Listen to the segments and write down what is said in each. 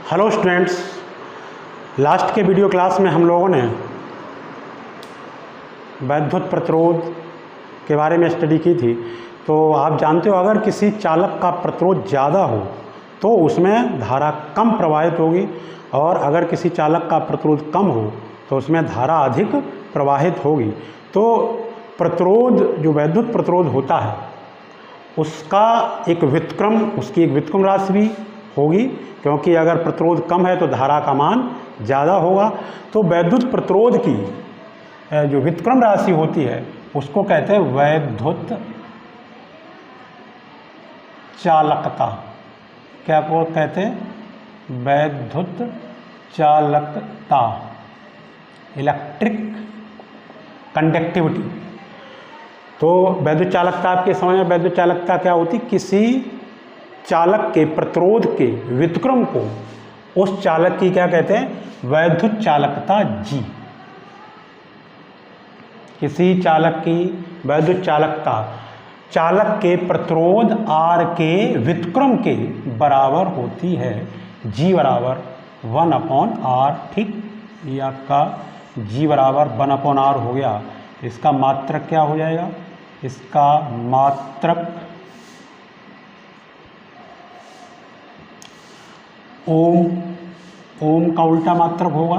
Hello students, last के video class में हम लोगों ने वैद्युत प्रतिरोध के बारे में स्टडी की थी। तो आप जानते हो अगर किसी चालक का प्रतिरोध ज़्यादा हो तो उसमें धारा कम प्रवाहित होगी, और अगर किसी चालक का प्रतिरोध कम हो तो उसमें धारा अधिक प्रवाहित होगी। तो प्रतिरोध जो वैद्युत प्रतिरोध होता है उसका उसकी एक व्युत्क्रम राशि भी होगी, क्योंकि अगर प्रतिरोध कम है तो धारा का मान ज़्यादा होगा। तो वैद्युत प्रतिरोध की जो व्युत्क्रम राशि होती है उसको कहते हैं वैद्युत चालकता। क्या को कहते हैं? वैद्युत चालकता, इलेक्ट्रिक कंडक्टिविटी। तो वैद्युत चालकता आपके समझ में वैद्युत चालकता क्या होती? किसी चालक के प्रतिरोध के व्युत्क्रम को उस चालक की क्या कहते हैं? वैद्युत चालकता जी। किसी चालक की वैद्युत चालकता चालक के प्रतिरोध R के व्युत्क्रम के बराबर होती है। G बराबर 1/R, ठीक? ये आपका G बराबर 1/R हो गया। इसका मात्रक क्या हो जाएगा? इसका मात्रक ओम का उल्टा मात्रक होगा,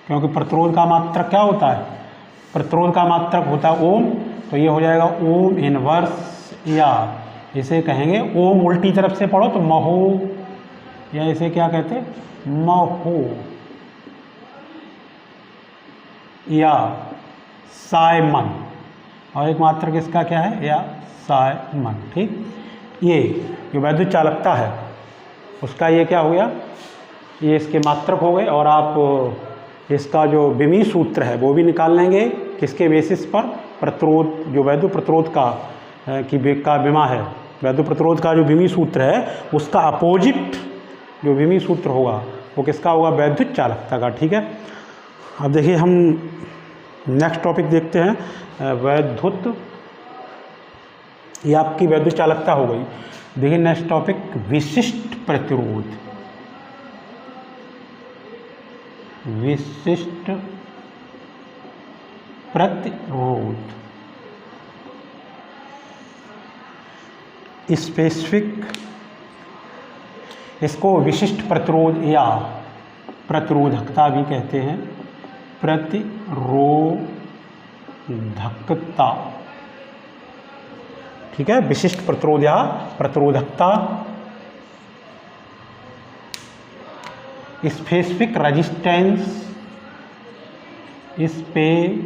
क्योंकि प्रतिरोध का मात्रक क्या होता है? प्रतिरोध का मात्रक होता है ओम। तो ये हो जाएगा ओम इनवर्स, या इसे कहेंगे ओम उल्टी तरफ से पढ़ो तो महो, या इसे क्या कहते हैं? महो, या साइमन। और एक मात्रक इसका क्या है? या साइमन, ठीक? ये जो वैद्युत चालकता है उसका ये क्या हो गया? ये इसके मात्रक हो गए। और आप इसका जो विमी सूत्र है वो भी निकाल लेंगे। किसके बेसिस पर? प्रतिरोध, जो वैद्युत प्रतिरोध का विमा है, वैद्युत प्रतिरोध का जो विमी सूत्र है उसका अपोजिट जो विमी सूत्र होगा वो किसका होगा? वैद्युत चालकता का, ठीक है। अब देखिए हम नेक्स्ट टॉपिक देखते हैं। वैद्युत, ये आपकी वैद्युत चालकता हो गई। देखिए नेक्स्ट टॉपिक विशिष्ट प्रतिरोध। विशिष्ट प्रतिरोध, स्पेसिफिक, इसको विशिष्ट प्रतिरोध या प्रतिरोधकता भी कहते हैं। प्रतिरोधकता, ठीक है। विशिष्ट प्रतिरोध या प्रतिरोधकता। स्पेसिफिक रेजिस्टेंस, स्पेसिफिक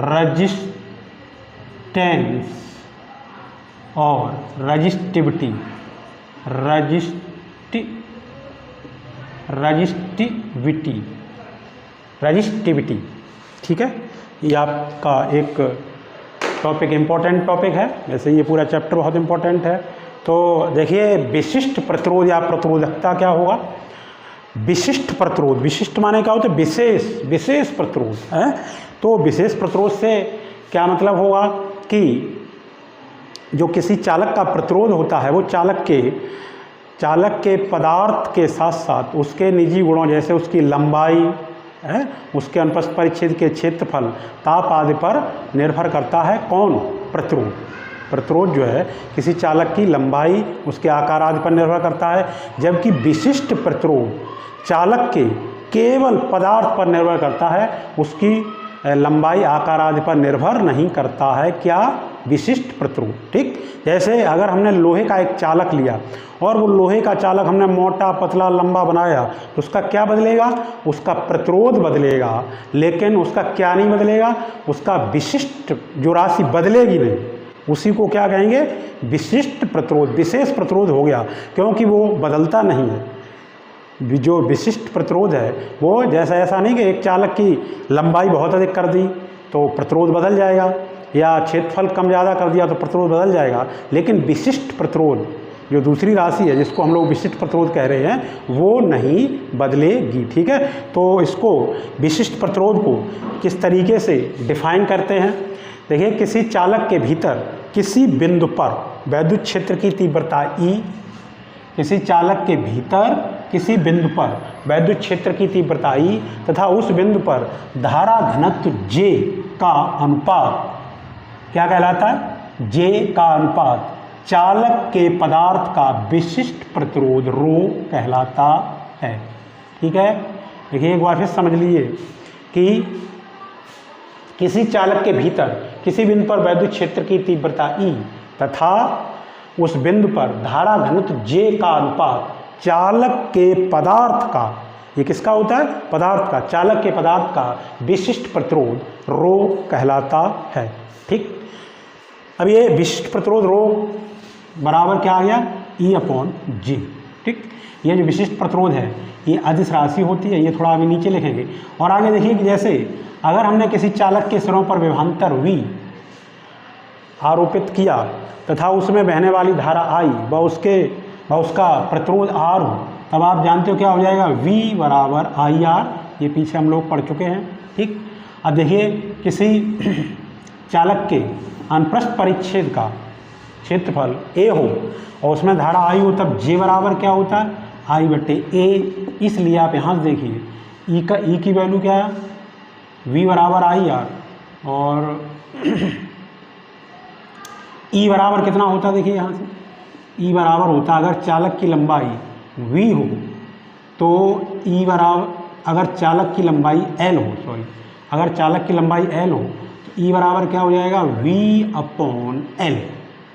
रेजिस्टेंस और रजिस्टिविटी, रजिस्टिविटी, ठीक है। ये आपका एक टॉपिक, इम्पोर्टेंट टॉपिक है। वैसे ये पूरा चैप्टर बहुत इम्पोर्टेंट है। तो देखिए विशिष्ट प्रतिरोध या प्रतिरोधकता क्या होगा? विशिष्ट प्रतिरोध, विशिष्ट माने क्या होता है? विशेष प्रतिरोध है। तो विशेष प्रतिरोध से क्या मतलब होगा कि जो किसी चालक का प्रतिरोध होता है वो चालक के पदार्थ के साथ साथ उसके निजी गुणों, जैसे उसकी लंबाई है, उसके अनुप्रस्थ परिच्छेद के क्षेत्रफल, ताप आदि पर निर्भर करता है। कौन? प्रतिरोध जो है किसी चालक की लंबाई, उसके आकार आदि पर निर्भर करता है। जबकि विशिष्ट प्रतिरोध चालक के केवल पदार्थ पर निर्भर करता है, उसकी लंबाई, आकार आदि पर निर्भर नहीं करता है। क्या? विशिष्ट प्रतिरोध, ठीक। जैसे अगर हमने लोहे का एक चालक लिया और वो लोहे का चालक हमने मोटा, पतला, लंबा बनाया तो उसका क्या बदलेगा? उसका प्रतिरोध बदलेगा, लेकिन उसका क्या नहीं बदलेगा? उसका विशिष्ट जो राशि बदलेगी नहीं, उसी को क्या कहेंगे? विशिष्ट प्रतिरोध, विशेष प्रतिरोध हो गया, क्योंकि वो बदलता नहीं है। जो विशिष्ट प्रतिरोध है वो जैसा ऐसा नहीं कि एक चालक की लंबाई बहुत अधिक कर दी तो प्रतिरोध बदल जाएगा, या क्षेत्रफल कम ज़्यादा कर दिया तो प्रतिरोध बदल जाएगा। लेकिन विशिष्ट प्रतिरोध जो दूसरी राशि है जिसको हम लोग विशिष्ट प्रतिरोध कह रहे हैं वो नहीं बदलेगी, ठीक है। तो इसको विशिष्ट प्रतिरोध को किस तरीके से डिफाइन करते हैं? देखिए किसी चालक के भीतर किसी बिंदु पर वैद्युत क्षेत्र की तीव्रता E किसी चालक के भीतर किसी बिंदु पर वैद्युत क्षेत्र की तीव्रता I तथा उस बिंदु पर धारा घनत्व J का अनुपात क्या कहलाता है? J का अनुपात चालक के पदार्थ का विशिष्ट प्रतिरोध रो कहलाता है। ठीक है, देखिए एक बार फिर समझ लीजिए कि किसी चालक के भीतर किसी बिंदु पर वैद्युत क्षेत्र की तीव्रता E तथा उस बिंदु पर धारा घनत्व J का अनुपात चालक के पदार्थ का, ये किसका होता है? पदार्थ का, चालक के पदार्थ का विशिष्ट प्रतिरोध रो कहलाता है। ठीक, अब ये विशिष्ट प्रतिरोध रो बराबर क्या आ गया? E/G। ठीक, ये जो विशिष्ट प्रतिरोध है ये अदिश राशि होती है, ये थोड़ा अभी नीचे लिखेंगे। और आगे देखिए कि जैसे अगर हमने किसी चालक के सिरों पर विभवांतर V आरोपित किया तथा उसमें बहने वाली धारा I व उसका प्रतिरोध R हो, तब आप जानते हो क्या हो जाएगा? V बराबर IR। ये पीछे हम लोग पढ़ चुके हैं। ठीक, अब देखिए किसी चालक के अनुप्रस्थ परिच्छेद का क्षेत्रफल A हो और उसमें धारा I हो, तब J बराबर क्या होता है? I/A। इसलिए आप यहाँ से देखिए E की वैल्यू क्या है? V बराबर IR और E बराबर कितना होता है? देखिए यहाँ से E बराबर होता है, अगर चालक की लंबाई V हो तो E बराबर, अगर चालक की लंबाई L हो, अगर चालक की लंबाई L हो तो E बराबर क्या हो जाएगा? V/L।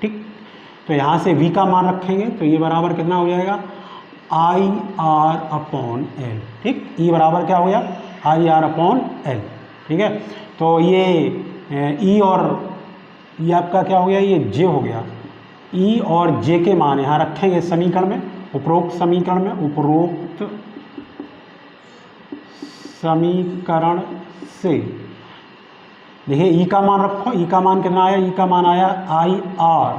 ठीक, तो यहाँ से V का मान रखेंगे तो ये बराबर कितना हो जाएगा? IR/L। ठीक, E बराबर क्या हो गया? IR/L। ठीक है, तो ये E और ये आपका क्या हो गया? ये J हो गया। E और J के मान यहाँ रखेंगे समीकरण में, उपरोक्त समीकरण में, उपरोक्त समीकरण से देखिए E का मान रखो। E का मान कितना आया? E का मान आया IR/L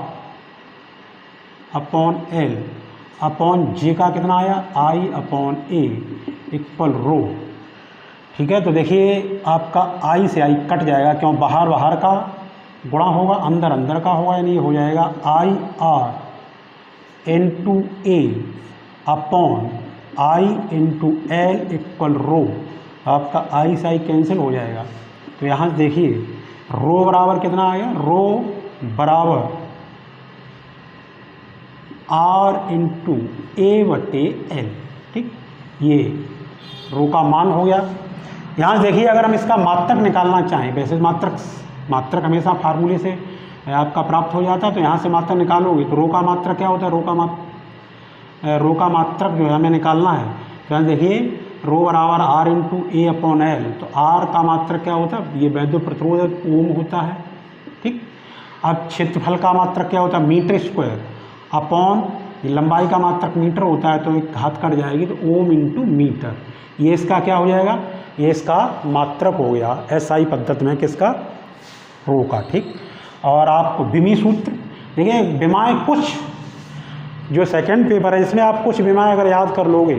अपॉन J का कितना आया? I/A इक्वल रो। ठीक है, तो देखिए आपका I से I कट जाएगा, क्यों? बाहर बाहर का गुणा होगा, अंदर अंदर का होगा, यानी हो जाएगा IR/A अपॉन I/L इक्वल रो। आपका I से I कैंसिल हो जाएगा, तो यहाँ से देखिए रो बराबर कितना आएगा? रो बराबर R/A/L। ठीक, ये रो का मान हो गया। यहाँ देखिए अगर हम इसका मात्रक निकालना चाहें, वैसे मात्रक हमेशा फार्मूले से आपका प्राप्त हो जाता है, तो यहाँ से मात्रक निकालोगे तो रो का मात्रक क्या होता है? रो का मात्रक जो है हमें निकालना है, तो यहाँ देखिए रो बराबर R/A/L। तो R का मात्रक क्या होता है? ये वैद्युत प्रतिरोध ओम होता है। ठीक, अब क्षेत्रफल का मात्रक क्या होता है? मीटर स्क्वायर अपॉन लंबाई का मात्रक मीटर होता है, तो एक घात कट जाएगी तो ओम इंटू मीटर। ये इसका क्या हो जाएगा? ये इसका मात्रक हो गया SI पद्धति में, किसका? रो का। ठीक, और आपको विमी सूत्र देखिए, विमाएँ कुछ जो सेकंड पेपर है इसमें आप कुछ विमाएँ अगर याद कर लोगे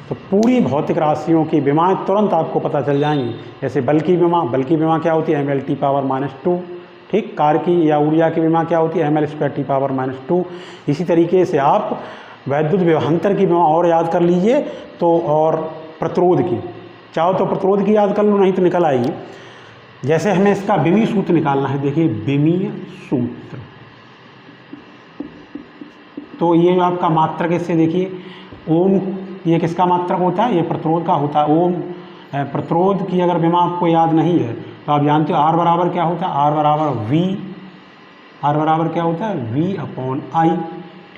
तो पूरी भौतिक राशियों की विमाएँ तुरंत आपको पता चल जाएंगी। जैसे बल की विमा क्या होती है? mL/2। ठीक, कार्य की या ऊर्जा की विमा क्या होती है? mL²T⁻²। इसी तरीके से आप वैद्युत विभवांतर की विमा और याद कर लीजिए तो, और प्रतिरोध की चाहो तो प्रतिरोध की याद कर लो, नहीं तो निकल आएगी। जैसे हमें इसका विमीय सूत्र निकालना है, देखिए विमीय सूत्र, तो ये जो आपका मात्रक, इससे देखिए ओम, ये किसका मात्रक होता है? ये प्रतिरोध का होता है। ओम प्रतिरोध की अगर विमा आपको याद नहीं है तो आप जानते हो R बराबर क्या होता है? R बराबर क्या होता है? V/I।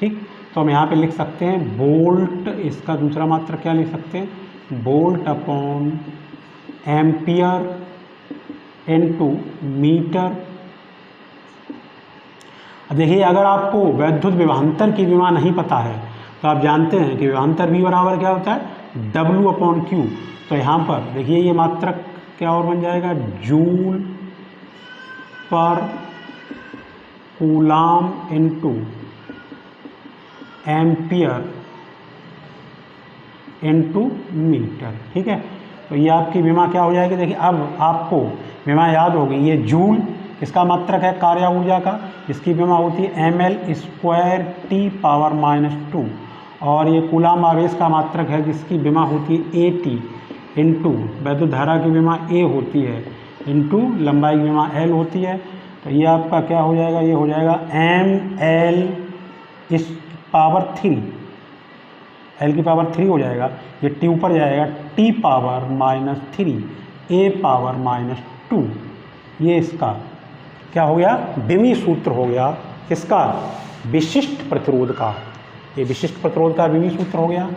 ठीक, तो हम यहाँ पे लिख सकते हैं वोल्ट, इसका दूसरा मात्रक क्या लिख सकते हैं? वोल्ट/एम्पियर इनटू मीटर। देखिए अगर आपको वैद्युत विभवांतर की विमा नहीं पता है तो आप जानते हैं कि विभवांतर V बराबर क्या होता है? W/Q। तो यहाँ पर देखिए ये मात्रक क्या और बन जाएगा? Joule per coulomb into ampere into metre. ठीक है, तो ये आपकी विमा क्या हो जाएगी? देखिए अब आपको विमा याद होगी, ये जूल किसका मात्रक है? कार्य ऊर्जा का, इसकी विमा होती है mL²T⁻²। और ये कूलाम आवेश का मात्रक है जिसकी विमा होती है AT इंटू वैद्युत धारा की विमा A होती है इंटू लंबाई की विमा L होती है। तो ये आपका क्या हो जाएगा, ये हो जाएगा mL इस पावर 3, L की पावर 3 हो जाएगा, ये T ऊपर जाएगा T पावर -3 A पावर -2। ये इसका क्या हो गया, विमी सूत्र हो गया किसका, विशिष्ट प्रतिरोध का। ये विशिष्ट प्रतिरोध का विमी सूत्र हो गया।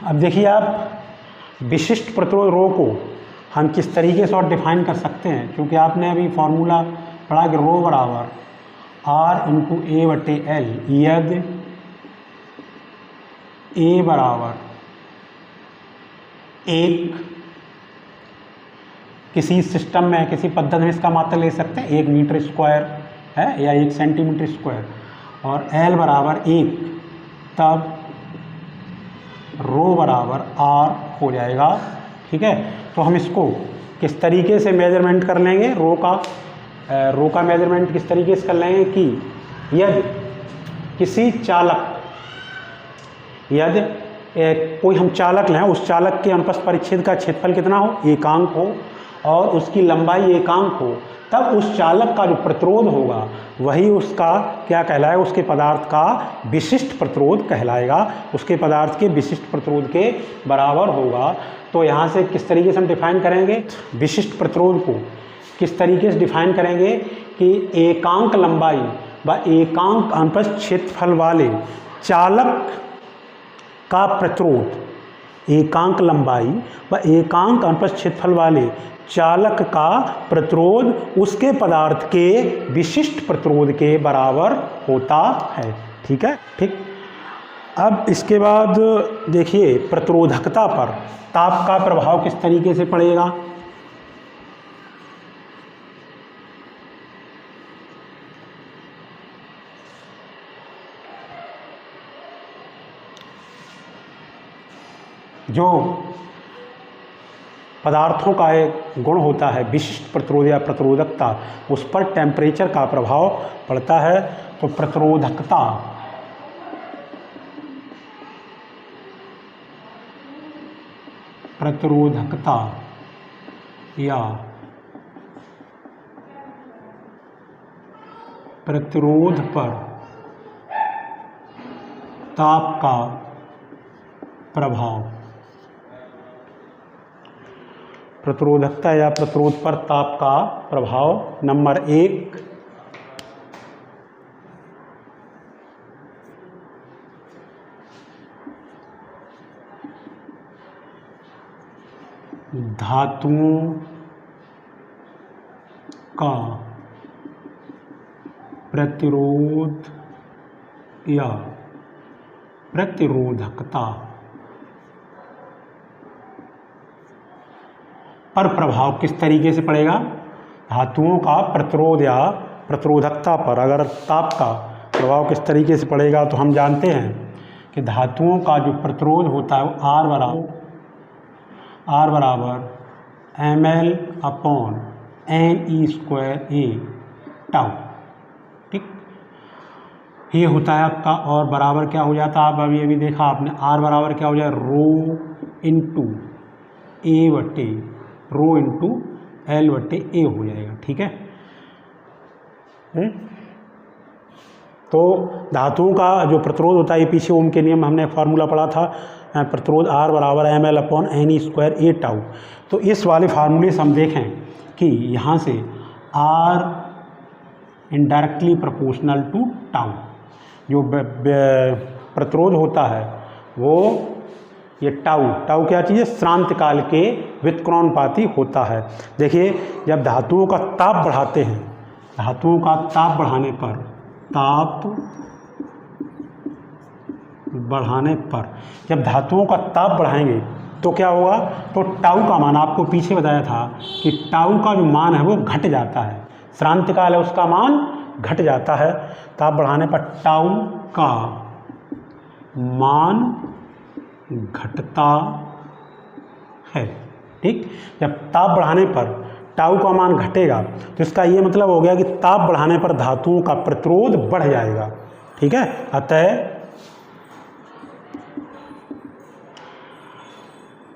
अब देखिए आप विशिष्ट प्रतिरोध रो को हम किस तरीके से और डिफाइन कर सकते हैं, क्योंकि आपने अभी फॉर्मूला पढ़ा कि रो बराबर R इंटू A/L, यदि A बराबर एक किसी सिस्टम में किसी पद्धति में इसका मात्रा ले सकते हैं 1 मीटर स्क्वायर है या 1 सेंटीमीटर स्क्वायर, और L बराबर 1, तब रो बराबर R हो जाएगा। ठीक है, तो हम इसको किस तरीके से मेजरमेंट कर लेंगे, रो का मेजरमेंट किस तरीके से कर लेंगे कि यदि किसी चालक, यदि कोई हम चालक लें, उस चालक के अनुप्रस्थ परिच्छेद का क्षेत्रफल कितना हो, एकांक हो, और उसकी लंबाई एकांक हो, तब उस चालक का जो प्रतिरोध होगा वही उसका क्या कहलाएगा, उसके पदार्थ का विशिष्ट प्रतिरोध कहलाएगा, उसके पदार्थ के विशिष्ट प्रतिरोध के बराबर होगा। तो यहाँ से किस तरीके से हम डिफाइन करेंगे विशिष्ट प्रतिरोध को, किस तरीके से डिफाइन करेंगे कि एकांक लंबाई व एकांक अनुप्रस्थ क्षेत्रफल वाले चालक का प्रतिरोध, एकांक लंबाई व एकांक अनुप्रस्थ क्षेत्रफल वाले चालक का प्रतिरोध उसके पदार्थ के विशिष्ट प्रतिरोध के बराबर होता है। ठीक है, ठीक। अब इसके बाद देखिए प्रतिरोधकता पर ताप का प्रभाव किस तरीके से पड़ेगा। जो पदार्थों का एक गुण होता है विशिष्ट प्रतिरोध या प्रतिरोधकता, उस पर टेम्परेचर का प्रभाव पड़ता है। तो प्रतिरोधकता या प्रतिरोध पर ताप का प्रभाव, प्रतिरोधकता या प्रतिरोध पर ताप का प्रभाव नंबर 1, धातुओं का प्रतिरोध या प्रतिरोधकता पर प्रभाव किस तरीके से पड़ेगा। धातुओं का प्रतिरोध या प्रतिरोधकता पर अगर ताप का प्रभाव किस तरीके से पड़ेगा, तो हम जानते हैं कि धातुओं का जो प्रतिरोध होता है वो R बराबर mL/NE²A टाउ। ठीक, ये होता है आपका, और बराबर क्या हो जाता है, आप अभी देखा आपने, R बराबर क्या हो जाए, रो इंटू L/A हो जाएगा। ठीक है, तो धातुओं का जो प्रतिरोध होता है, ये पीछे ओम के नियम हमने फार्मूला पढ़ा था, प्रतिरोध R बराबर mL/NE²A टाउ। तो इस वाले फार्मूले से हम देखें कि यहाँ से R indirectly proportional to tau, जो प्रतिरोध होता है वो ये टाउ क्या चीज़ है, श्रांत काल के व्युत्क्रमानुपाती होता है। देखिए जब धातुओं का ताप बढ़ाते हैं, धातुओं का ताप बढ़ाने पर जब धातुओं का ताप बढ़ाएंगे तो क्या होगा, तो टाउ का मान, आपको पीछे बताया था कि टाउ का जो मान है वो घट जाता है, श्रांत काल है उसका मान घट जाता है। ताप बढ़ाने पर टाउ का मान घटता है। ठीक। जब ताप बढ़ाने पर टाउ का मान घटेगा तो इसका ये मतलब हो गया कि ताप बढ़ाने पर धातुओं का प्रतिरोध बढ़ जाएगा, ठीक है। अतः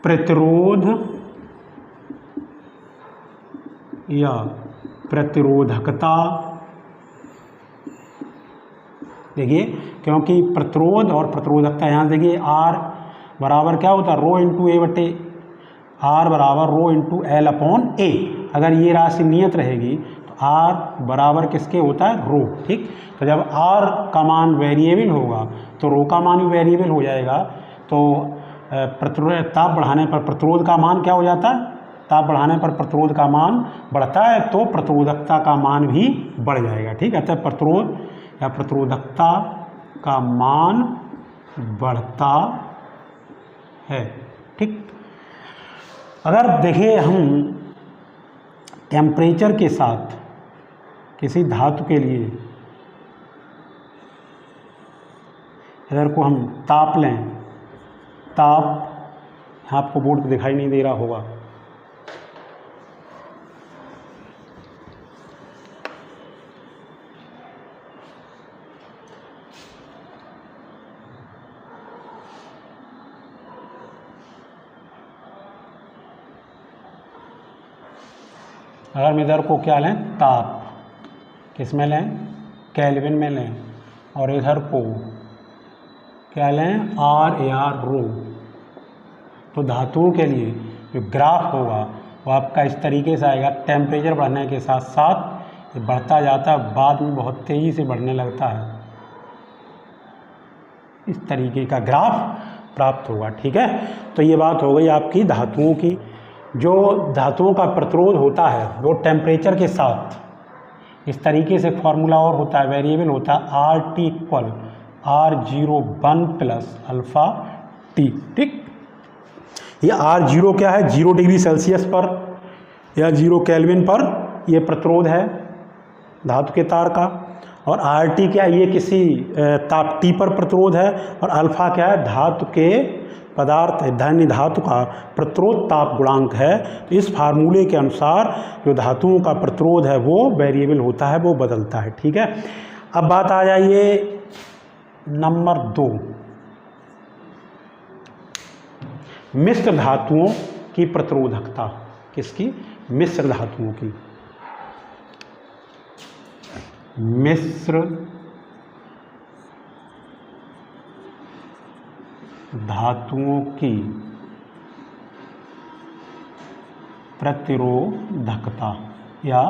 प्रतिरोध या प्रतिरोधकता, देखिए क्योंकि प्रतिरोध और प्रतिरोधकता, यहाँ देखिए R बराबर क्या होता है, रो इंटू ए बटे R बराबर रो इंटू एल अपॉन ए। अगर ये राशि नियत रहेगी तो R बराबर किसके होता है, रो, ठीक। तो जब R का मान वेरिएबल होगा तो रो का मान भी वेरिएबल हो जाएगा। तो ताप बढ़ाने पर प्रतिरोध का मान क्या हो जाता है, ताप बढ़ाने पर प्रतिरोध का मान बढ़ता है तो प्रतिरोधकता का मान भी बढ़ जाएगा, ठीक है। अतः प्रतिरोध या प्रतिरोधकता का मान बढ़ता है, ठीक। अगर देखिए हम टेम्परेचर के साथ किसी धातु के लिए इधर को हम ताप लें, ताप आपको बोर्ड पे दिखाई नहीं दे रहा होगा, अगर हम इधर को क्या लें, ताप किस में लें, केल्विन में लें, और इधर को क्या लें, आर या रो, तो धातुओं के लिए जो ग्राफ होगा वो आपका इस तरीके से आएगा। टेम्परेचर बढ़ने के साथ साथ ये बढ़ता जाता है, बाद में बहुत तेज़ी से बढ़ने लगता है, इस तरीके का ग्राफ प्राप्त होगा, ठीक है। तो ये बात हो गई आपकी धातुओं की। जो धातुओं का प्रतिरोध होता है वो टेम्परेचर के साथ इस तरीके से फॉर्मूला और होता है, वेरिएबल होता है R T equal R01 plus alpha T, ठीक। ये R0 क्या है, 0 डिग्री सेल्सियस पर या 0 केल्विन पर ये प्रतिरोध है धातु के तार का, और RT क्या है, ये किसी ताप T पर प्रतिरोध है, और अल्फ़ा क्या है, धातु के पदार्थ धान्य धातु का प्रतिरोध ताप गुणांक है। तो इस फार्मूले के अनुसार जो धातुओं का प्रतिरोध है वो वेरिएबल होता है, वो बदलता है, ठीक है। अब बात आ जाइए नंबर 2, मिश्र धातुओं की प्रतिरोधकता। किसकी, मिश्र धातुओं की। मिश्र धातुओं की प्रतिरोधकता या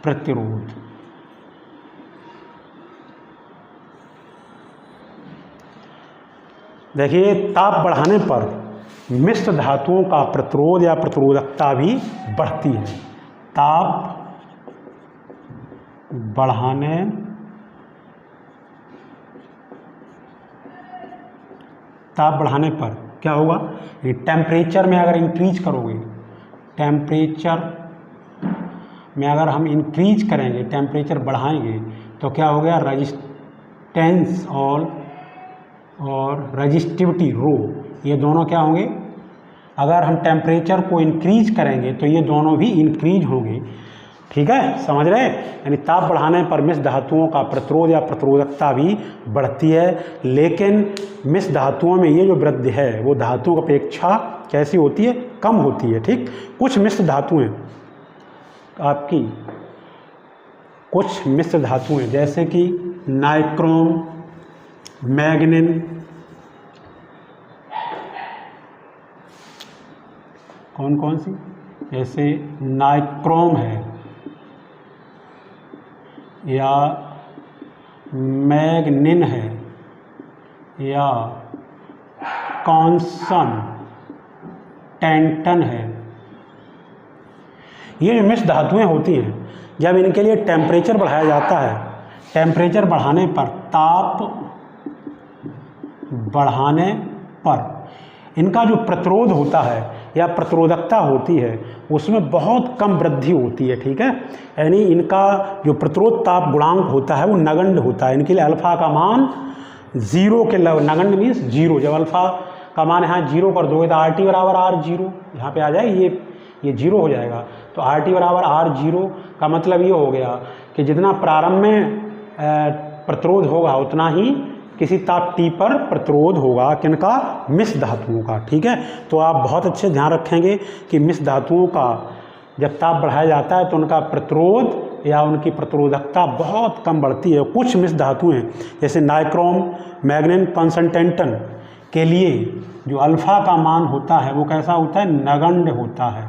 प्रतिरोध। देखिए ताप बढ़ाने पर मिश्र धातुओं का प्रतिरोध या प्रतिरोधकता भी बढ़ती है। ताप बढ़ाने पर क्या होगा, ये टेम्परेचर में अगर इंक्रीज करोगे, टेम्परेचर में अगर हम इंक्रीज करेंगे, टेम्परेचर बढ़ाएंगे तो क्या हो गया, रजिस्टेंस और रजिस्टिविटी रो, ये दोनों क्या होंगे, अगर हम टेम्परेचर को इंक्रीज करेंगे तो ये दोनों भी इंक्रीज होंगे, ठीक है, समझ रहे। यानी ताप बढ़ाने पर मिश्र धातुओं का प्रतिरोध या प्रतिरोधकता भी बढ़ती है, लेकिन मिश्र धातुओं में ये जो वृद्धि है वो धातुओं की अपेक्षा कैसी होती है, कम होती है, ठीक। कुछ मिश्र धातुएं आपकी, कुछ मिश्र धातुएं जैसे कि नाइक्रोम, मैग्नीन, कौन कौन सी, जैसे नाइक्रोम है या मैग्नीन है या कॉन्स्टेंटन है, ये जो मिश्र धातुएं होती हैं, जब इनके लिए टेम्परेचर बढ़ाया जाता है, टेम्परेचर बढ़ाने पर, ताप बढ़ाने पर इनका जो प्रतिरोध होता है या प्रतिरोधकता होती है उसमें बहुत कम वृद्धि होती है, ठीक है। यानी इनका जो प्रतिरोध ताप गुणांक होता है वो नगण्य होता है। इनके लिए अल्फ़ा का मान 0 के नगण्य मीन्स 0, जब अल्फ़ा का मान यहाँ 0 कर दोगे तो RT बराबर R0 यहाँ पे आ जाए, ये ये 0 हो जाएगा। तो RT बराबर R0 का मतलब ये हो गया कि जितना प्रारंभ में प्रतिरोध होगा उतना ही किसी ताप T पर प्रतिरोध होगा किनका, मिश्र धातुओं का। ठीक है, तो आप बहुत अच्छे ध्यान रखेंगे कि मिश्र धातुओं का जब ताप बढ़ाया जाता है तो उनका प्रतिरोध या उनकी प्रतिरोधकता बहुत कम बढ़ती है। कुछ मिश्र धातुएं जैसे नाइक्रोम, मैग्नीज, कंसंटेंटन के लिए जो अल्फ़ा का मान होता है वो कैसा होता है, नगण्य होता है।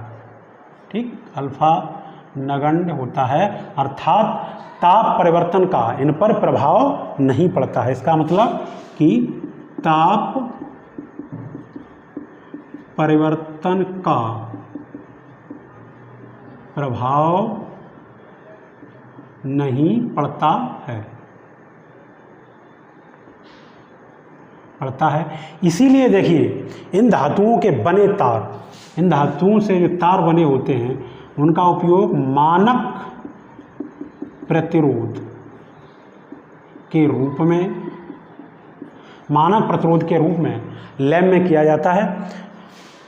ठीक, अल्फ़ा नगण्य होता है, अर्थात ताप परिवर्तन का इन पर प्रभाव नहीं पड़ता है। इसका मतलब कि ताप परिवर्तन का प्रभाव नहीं पड़ता है, इसीलिए देखिए इन धातुओं के बने तार, इन धातुओं से जो तार बने होते हैं उनका उपयोग मानक प्रतिरोध के रूप में, मानक प्रतिरोध के रूप में लैब में किया जाता है।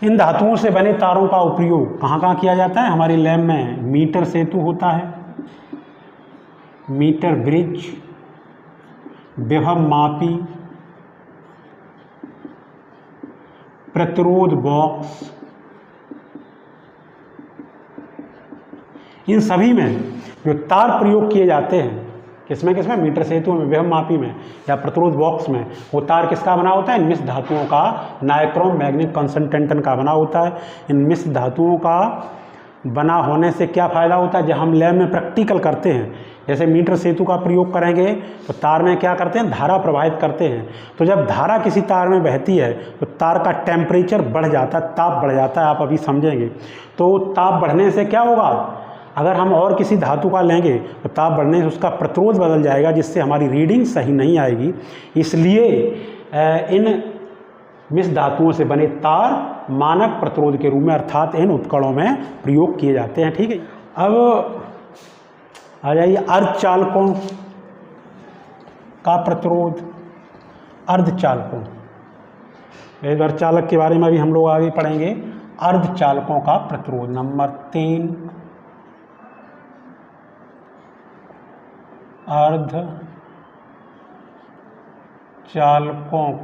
इन धातुओं से बने तारों का उपयोग कहाँ कहाँ किया जाता है, हमारी लैब में मीटर सेतु होता है, मीटर ब्रिज, विभव मापी, प्रतिरोध बॉक्स, इन सभी में जो तार प्रयोग किए जाते हैं, किसमें किसमें, मीटर सेतु में, विभव मापी में या प्रतिरोध बॉक्स में, वो तार किसका बना होता है, इन मिश्र धातुओं का, नाइक्रोम, मैग्नीज, कंसंटेंटन का बना होता है। इन मिश्र धातुओं का बना होने से क्या फ़ायदा होता है, जब हम लैब में प्रैक्टिकल करते हैं, जैसे मीटर सेतु का प्रयोग करेंगे तो तार में क्या करते हैं, धारा प्रवाहित करते हैं। तो जब धारा किसी तार में बहती है तो तार का टेम्परेचर बढ़ जाता है, ताप बढ़ जाता है, आप अभी समझेंगे। तो ताप बढ़ने से क्या होगा, अगर हम और किसी धातु का लेंगे तो ताप बढ़ने से उसका प्रतिरोध बदल जाएगा, जिससे हमारी रीडिंग सही नहीं आएगी। इसलिए इन मिश्र धातुओं से बने तार मानक प्रतिरोध के रूप में, अर्थात इन उपकरणों में प्रयोग किए जाते हैं। ठीक है, अब आ जाइए अर्धचालकों का प्रतिरोध। अर्धचालकों, अर्धचालक के बारे में भी हम लोग आगे पढ़ेंगे। अर्धचालकों का प्रतिरोध नंबर 3, अर्धचालकों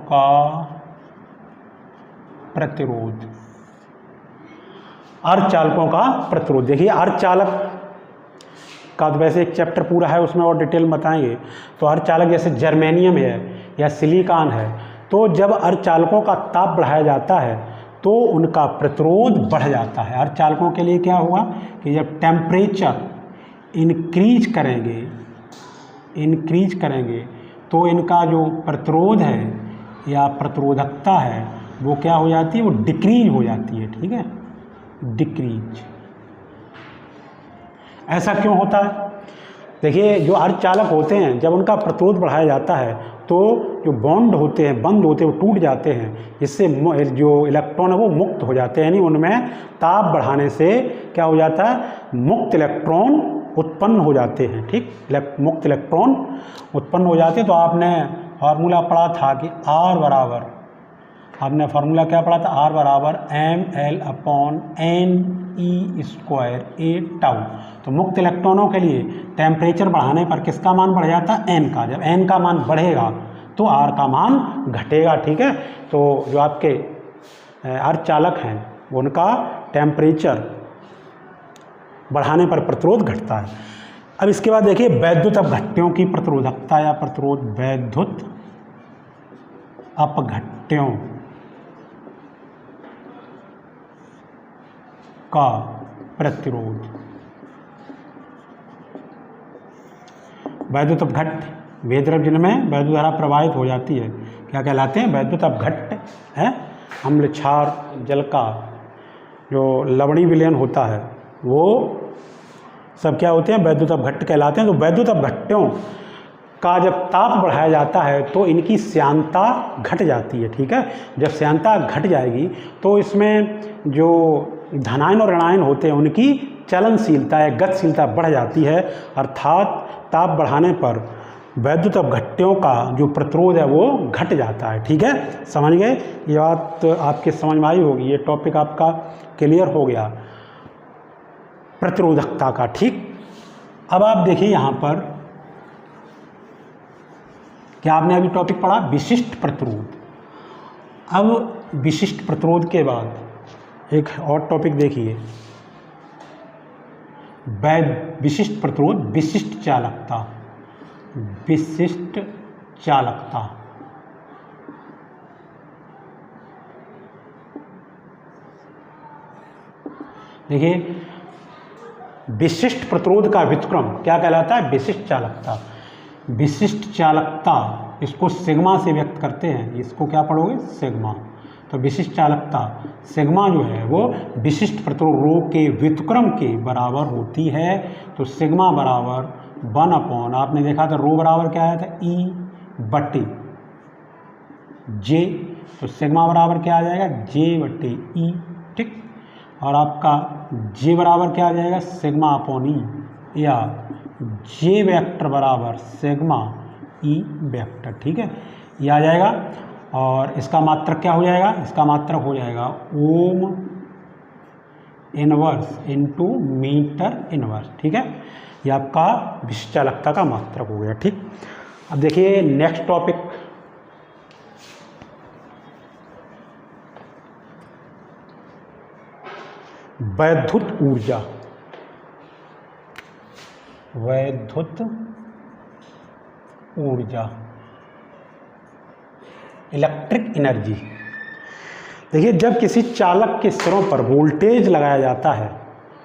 का प्रतिरोध। अर्धचालकों का प्रतिरोध, देखिए अर्धचालक का तो वैसे एक चैप्टर पूरा है, उसमें और डिटेल बताएंगे। तो अर्धचालक जैसे जर्मेनियम है या सिलिकॉन है, तो जब अर्धचालकों का ताप बढ़ाया जाता है तो उनका प्रतिरोध बढ़ जाता है। अर्धचालकों के लिए क्या हुआ कि जब टेम्परेचर इंक्रीज करेंगे तो इनका जो प्रतिरोध है या प्रतिरोधकता है वो क्या हो जाती है, वो डिक्रीज हो जाती है। ठीक है, डिक्रीज। ऐसा क्यों होता है, देखिए जो अर्धचालक होते हैं जब उनका प्रतिरोध बढ़ाया जाता है तो जो बॉन्ड होते हैं, बंध होते हैं, वो टूट जाते हैं, जिससे जो इलेक्ट्रॉन है वो मुक्त हो जाते हैं। यानी उनमें ताप बढ़ाने से क्या हो जाता है, मुक्त इलेक्ट्रॉन उत्पन्न हो जाते हैं। ठीक, मुक्त इलेक्ट्रॉन उत्पन्न हो जाते हैं। तो आपने फार्मूला पढ़ा था कि R बराबर, आपने फार्मूला क्या पढ़ा था, R बराबर ml/n E²A τ। तो मुक्त इलेक्ट्रॉनों के लिए टेम्परेचर बढ़ाने पर किसका मान बढ़ जाता है, n का। जब n का मान बढ़ेगा तो R का मान घटेगा। ठीक है, तो जो आपके अर्धचालक हैं उनका टेम्परेचर बढ़ाने पर प्रतिरोध घटता है। अब इसके बाद देखिए वैद्युत अपघट्यों की प्रतिरोधकता या प्रतिरोध। वैद्युत अपघट्यों का प्रतिरोध। वैद्युत अपघट्य वे द्रव जिनमें वैद्युत धारा प्रवाहित हो जाती है क्या कहलाते हैं, वैद्युत अपघट्य है। अम्ल, क्षार, जल का जो लवणीय विलयन होता है वो सब क्या होते हैं, वैद्युत अपघट्य कहलाते हैं। तो वैद्युत अपघट्यों का जब ताप बढ़ाया जाता है तो इनकी श्यानता घट जाती है। ठीक है, जब श्यानता घट जाएगी तो इसमें जो धनायन और ऋणायन होते हैं उनकी चलनशीलता या गतिशीलता बढ़ जाती है। अर्थात ताप बढ़ाने पर वैद्युत अपघट्यों का जो प्रतिरोध है वो घट जाता है। ठीक है, समझ गए, ये बात आपके समझ में आई होगी, ये टॉपिक आपका क्लियर हो गया। प्रतिरोधकता का। ठीक, अब आप देखिए यहाँ पर क्या आपने अभी टॉपिक पढ़ा, विशिष्ट प्रतिरोध। अब विशिष्ट प्रतिरोध के बाद एक और टॉपिक देखिए, विशिष्ट प्रतिरोध, विशिष्ट चालकता। विशिष्ट चालकता, देखिए विशिष्ट प्रतिरोध का व्युत्क्रम क्या कहलाता है, विशिष्ट चालकता। विशिष्ट चालकता इसको सिग्मा से व्यक्त करते हैं, इसको क्या पढ़ोगे, सिग्मा। तो विशिष्ट चालकता सिग्मा जो है वो विशिष्ट प्रतिरोध रो के व्युत्क्रम के बराबर होती है। तो सिग्मा बराबर 1/, आपने देखा था रो बराबर क्या आया था, E/J। तो सिग्मा बराबर क्या आ जाएगा, J/E। ठीक, और आपका J बराबर क्या आ जाएगा, सिग्मा अपॉन E, या J वेक्टर बराबर सिग्मा E वेक्टर। ठीक है, ये आ जाएगा। और इसका मात्रक क्या हो जाएगा, इसका मात्रक हो जाएगा ohm inverse into metre inverse. ठीक है, ये आपका विशिष्ट चालकता का मात्रक हो गया। ठीक, अब देखिए नेक्स्ट टॉपिक, वैद्युत ऊर्जा। वैद्युत ऊर्जा, इलेक्ट्रिक एनर्जी। देखिए जब किसी चालक के सिरों पर वोल्टेज लगाया जाता है,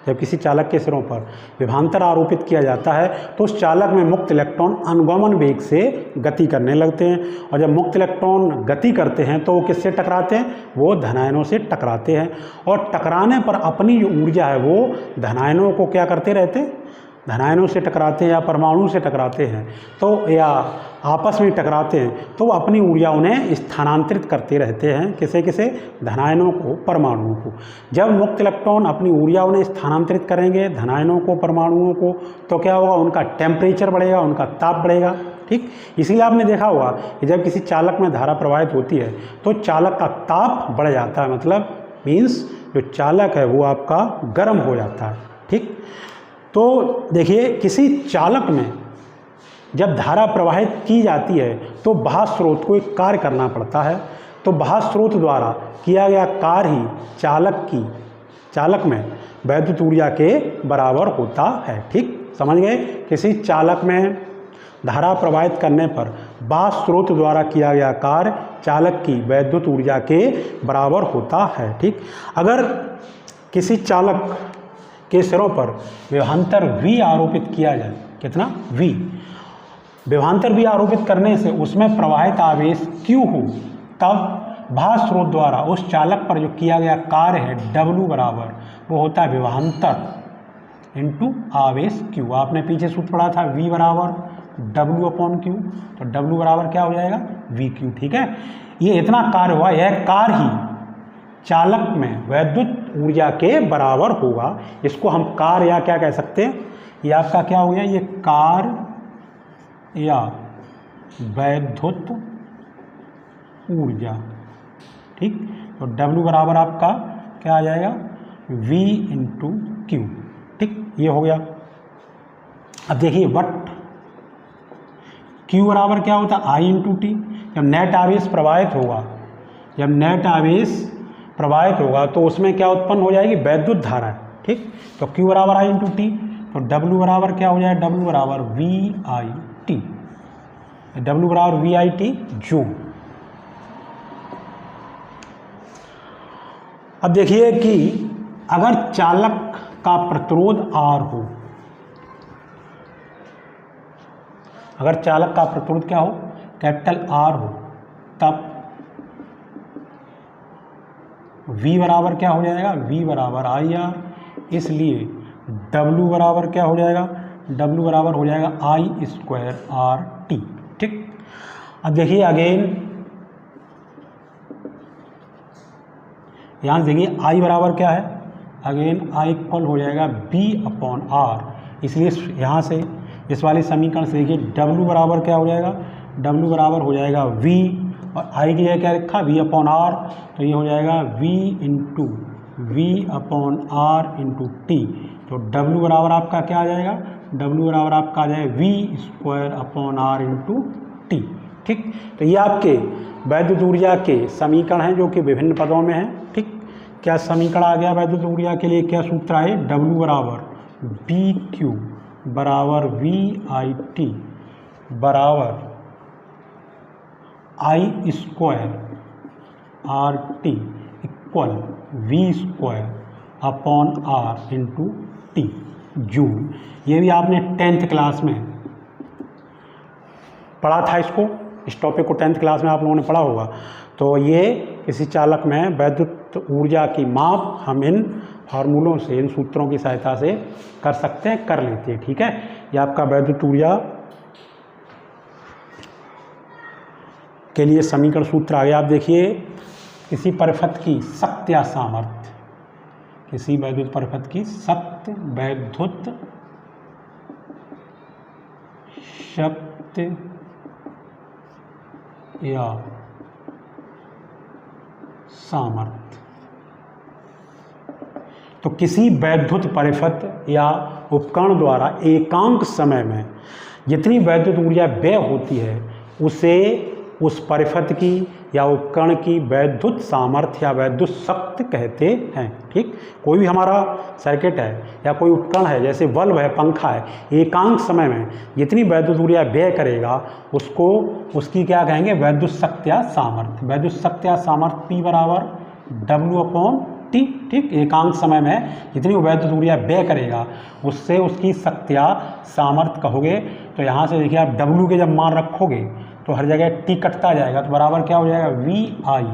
जब किसी चालक के सिरों पर विभवांतर आरोपित किया जाता है तो उस चालक में मुक्त इलेक्ट्रॉन अनुगमन वेग से गति करने लगते हैं। और जब मुक्त इलेक्ट्रॉन गति करते हैं तो वो किससे टकराते हैं, वो धनायनों से टकराते हैं। और टकराने पर अपनी जो ऊर्जा है वो धनायनों को क्या करते रहते हैं, धनायनों से टकराते हैं या परमाणु से टकराते हैं, तो या आपस में टकराते हैं तो अपनी ऊर्जा उन्हें स्थानांतरित करते रहते हैं। किसे किसे, धनायनों को, परमाणुओं को। जब मुक्त इलेक्ट्रॉन अपनी ऊर्जा उन्हें स्थानांतरित करेंगे धनायनों को, परमाणुओं को, तो क्या होगा, उनका टेम्परेचर बढ़ेगा, उनका ताप बढ़ेगा। ठीक, इसलिए आपने देखा होगा कि जब किसी चालक में धारा प्रवाहित होती है तो चालक का ताप बढ़ जाता है, मतलब मीन्स जो चालक है वो आपका गर्म हो जाता है। ठीक, तो देखिए किसी चालक में जब धारा प्रवाहित की जाती है तो बाह्य स्रोत को एक कार्य करना पड़ता है। तो बाह्य स्रोत द्वारा किया गया कार्य ही चालक में वैद्युत ऊर्जा के बराबर होता है। ठीक, समझ गए, किसी चालक में धारा प्रवाहित करने पर बाह्य स्रोत द्वारा किया गया कार्य चालक की वैद्युत ऊर्जा के बराबर होता है। ठीक, अगर किसी चालक के सिरों पर विभवांतर V आरोपित किया जाए, कितना V, विभवांतर V आरोपित करने से उसमें प्रवाहित आवेश Q हो, तब बाह्य स्रोत द्वारा उस चालक पर जो किया गया कार्य है W बराबर वो होता है विभवांतर इंटू आवेश Q। आपने पीछे सूत्र पढ़ा था V बराबर W/Q, तो W बराबर क्या हो जाएगा, VQ। ठीक है, ये इतना कार्य हुआ, यह कार्य ही चालक में वैद्युत ऊर्जा के बराबर होगा। इसको हम कार्य या क्या कह सकते हैं, ये आपका क्या हो गया, ये कार्य या वैद्युत ऊर्जा। ठीक, तो W बराबर आपका क्या आ जाएगा, V/Q। ठीक, ये हो गया। अब देखिए वट Q बराबर क्या होता है, I/T। जब नेट आवेश प्रवाहित होगा, जब नेट आवेश प्रवाहित होगा तो उसमें क्या उत्पन्न हो जाएगी, वैद्युत धारा। ठीक, तो Q बराबर I/T, तो W बराबर क्या हो जाएगा, W बराबर VIT। W बराबर VIT जूल। अब देखिए कि अगर चालक का प्रतिरोध R हो, अगर चालक का प्रतिरोध क्या हो, कैपिटल R हो, तब V बराबर क्या हो जाएगा, V बराबर IR। इसलिए W बराबर क्या हो जाएगा, W बराबर हो जाएगा I² RT। ठीक, अब देखिए अगेन यहाँ देखिए I बराबर क्या है, अगेन I इक्वल हो जाएगा B/R। इसलिए यहाँ से इस वाले समीकरण से देखिए W बराबर क्या हो जाएगा, W बराबर हो जाएगा V, और I की जगह क्या रखा, V/R, तो ये हो जाएगा V/R/T। तो W बराबर आपका क्या आ जाएगा, W बराबर आपका आ जाएगा V²/R इंटू टी। ठीक, तो ये आपके वैद्युत ऊर्जा के समीकरण हैं जो कि विभिन्न पदों में हैं। ठीक, क्या समीकरण आ गया वैद्युत ऊर्जा के लिए, क्या सूत्र आए, W बराबर BQ बराबर VIT बराबर I²RT equal V²/R into T joule. ये भी आपने 10th क्लास में पढ़ा था इसको, इस टॉपिक को 10th क्लास में आप लोगों ने पढ़ा होगा। तो ये किसी चालक में वैद्युत ऊर्जा की माप हम इन फार्मूलों से, इन सूत्रों की सहायता से कर सकते हैं, कर लेते हैं। ठीक है, ये आपका वैद्युत ऊर्जा के लिए समीकरण सूत्र आ गया। आप देखिए, किसी परिपथ की शक्ति या सामर्थ्य, किसी वैद्युत परिपथ की शक्ति, वैद्युत शक्ति या सामर्थ्य, तो किसी वैद्युत परिपथ या उपकरण द्वारा एकांक समय में जितनी वैद्युत ऊर्जा व्यय होती है उसे उस परिपथ की या उपकरण की वैद्युत सामर्थ्य या वैद्युत शक्ति कहते हैं। ठीक, कोई भी हमारा सर्किट है या कोई उपकरण है, जैसे बल्ब है, पंखा है, एकांक समय में जितनी वैद्युत ऊर्जा व्यय करेगा उसको, उसकी क्या कहेंगे, वैद्युत शक्ति या सामर्थ्य। वैद्युत शक्ति या सामर्थ्य P बराबर W/T। ठीक, एकांक समय में जितनी वैद्युत ऊर्जा व्यय करेगा उससे उसकी शक्ति या सामर्थ्य कहोगे। तो यहाँ से देखिए, आप W के जब मान रखोगे तो हर जगह T कटता जाएगा, तो बराबर क्या हो जाएगा, VI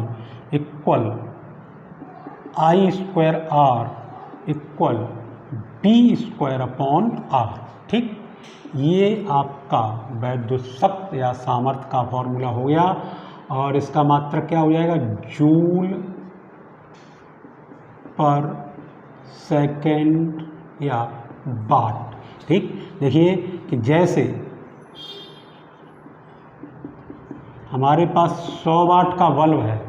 equal I²R equal B²/R। ठीक, ये आपका वैद्युत शक्ति या सामर्थ्य का फॉर्मूला हो गया, और इसका मात्रक क्या हो जाएगा, जूल पर सेकेंड या वाट। ठीक, देखिए कि जैसे हमारे पास 100 वाट का बल्ब है,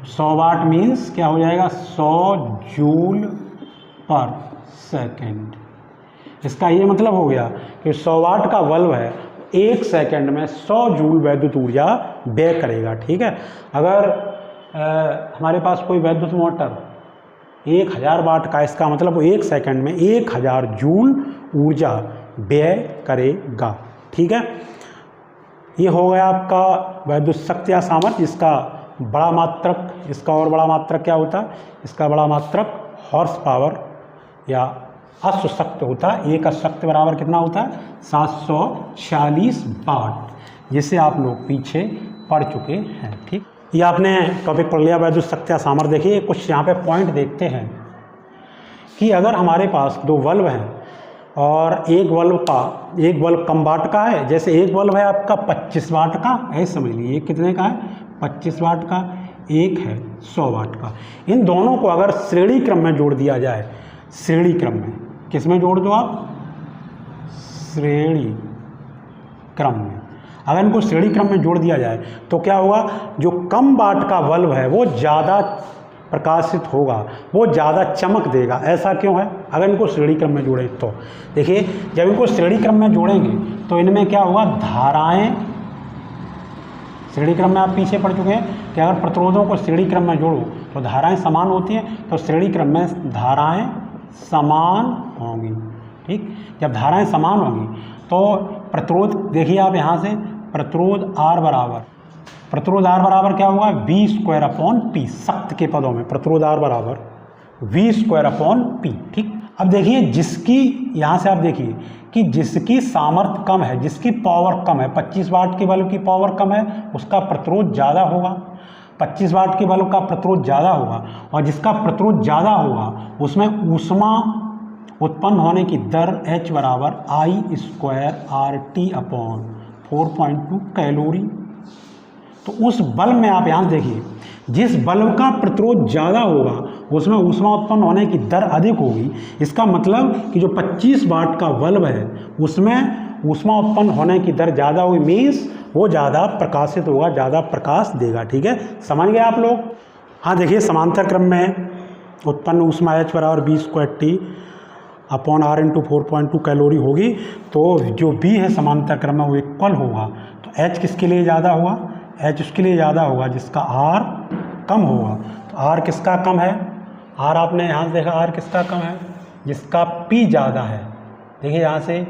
100 वाट मीन्स क्या हो जाएगा, 100 जूल पर सेकेंड। इसका ये मतलब हो गया कि 100 वाट का बल्ब है, 1 सेकेंड में 100 जूल वैद्युत ऊर्जा व्यय करेगा। ठीक है, अगर हमारे पास कोई वैद्युत मोटर 1000 वाट का, इसका मतलब वो 1 सेकेंड में 1000 जूल ऊर्जा व्यय करेगा। ठीक है, ये हो गया आपका वैद्युत शक्ति या सामर्थ्य। इसका बड़ा मात्रक, इसका और बड़ा मात्रक क्या होता है, इसका बड़ा मात्रक हॉर्स पावर या अश्व शक्ति होता है। एक अश्व शक्ति बराबर कितना होता है, 746 वाट, जिसे आप लोग पीछे पढ़ चुके हैं। ठीक, ये आपने टॉपिक पढ़ लिया वैद्युत शक्ति या सामर्थ्य। देखिए कुछ यहाँ पे पॉइंट देखते हैं कि अगर हमारे पास 2 बल्ब हैं और एक बल्ब कम वाट का है, जैसे एक बल्ब है आपका 25 वाट का, ऐसे समझ लीजिए, कितने का है, 25 वाट का, एक है 100 वाट का। इन दोनों को अगर श्रेणी क्रम में जोड़ दिया जाए, श्रेणी क्रम में, किस में जोड़ दो आप, श्रेणी क्रम में, अगर इनको श्रेणी क्रम में जोड़ दिया जाए तो क्या होगा, जो कम वाट का बल्ब है वो ज़्यादा प्रकाशित होगा, वो ज़्यादा चमक देगा। ऐसा क्यों है, अगर इनको श्रेणी क्रम में जोड़ें तो देखिए, जब इनको श्रेणी क्रम में जोड़ेंगे तो इनमें क्या होगा, धाराएं, श्रेणी क्रम में आप पीछे पढ़ चुके हैं कि अगर प्रतिरोधों को श्रेणी क्रम में जोड़ो तो धाराएं समान होती हैं, तो श्रेणी क्रम में धाराएं समान होंगी। ठीक, जब धाराएं समान होंगी तो प्रतिरोध, देखिए आप यहाँ से, प्रतिरोध R बराबर क्या होगा, V²/P, शक्ति के पदों में प्रतिरोध R बराबर V²/P। ठीक, अब देखिए जिसकी, यहाँ से आप देखिए कि जिसकी सामर्थ्य कम है, जिसकी पावर कम है, 25 वाट के बल्ब की पावर कम है, उसका प्रतिरोध ज़्यादा होगा, 25 वाट के बल्ब का प्रतिरोध ज़्यादा होगा, और जिसका प्रतिरोध ज़्यादा होगा उसमें ऊष्मा उत्पन्न होने की दर H बराबर I²RT/4.2 कैलोरी। तो उस बल्ब में आप यहाँ देखिए, जिस बल्ब का प्रतिरोध ज़्यादा होगा उसमें ऊष्मा उत्पन्न होने की दर अधिक होगी। इसका मतलब कि जो 25 वाट का बल्ब है उसमें ऊष्मा उत्पन्न होने की दर ज़्यादा होगी, मीन्स वो ज़्यादा प्रकाशित होगा, ज़्यादा प्रकाश देगा। ठीक है, समझ गए आप लोग। हाँ देखिए, समांतर क्रम में उत्पन्न ऊष्मा H बराबर V²T upon are into 4.2 calorie होगी, तो जो बी है समांतर क्रम में वो इक्वल होगा। तो एच किसके लिए ज़्यादा हुआ? एच उसके लिए ज़्यादा होगा जिसका आर कम होगा। तो आर किसका कम है? आर आपने यहाँ से देखा, आर किसका कम है? जिसका पी ज़्यादा है। देखिए यहाँ से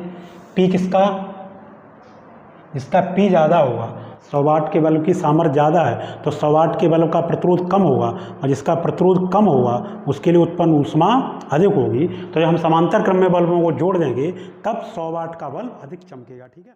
पी किसका, जिसका पी ज़्यादा होगा। 100 वाट के बल्ब की सामर्थ्य ज़्यादा है तो 100 वाट के बल्ब का प्रतिरोध कम होगा, और जिसका प्रतिरोध कम होगा उसके लिए उत्पन्न ऊष्मा अधिक होगी। तो जब हम समांतर क्रम में बल्बों को जोड़ देंगे तब 100 वाट का बल्ब अधिक चमकेगा। ठीक है।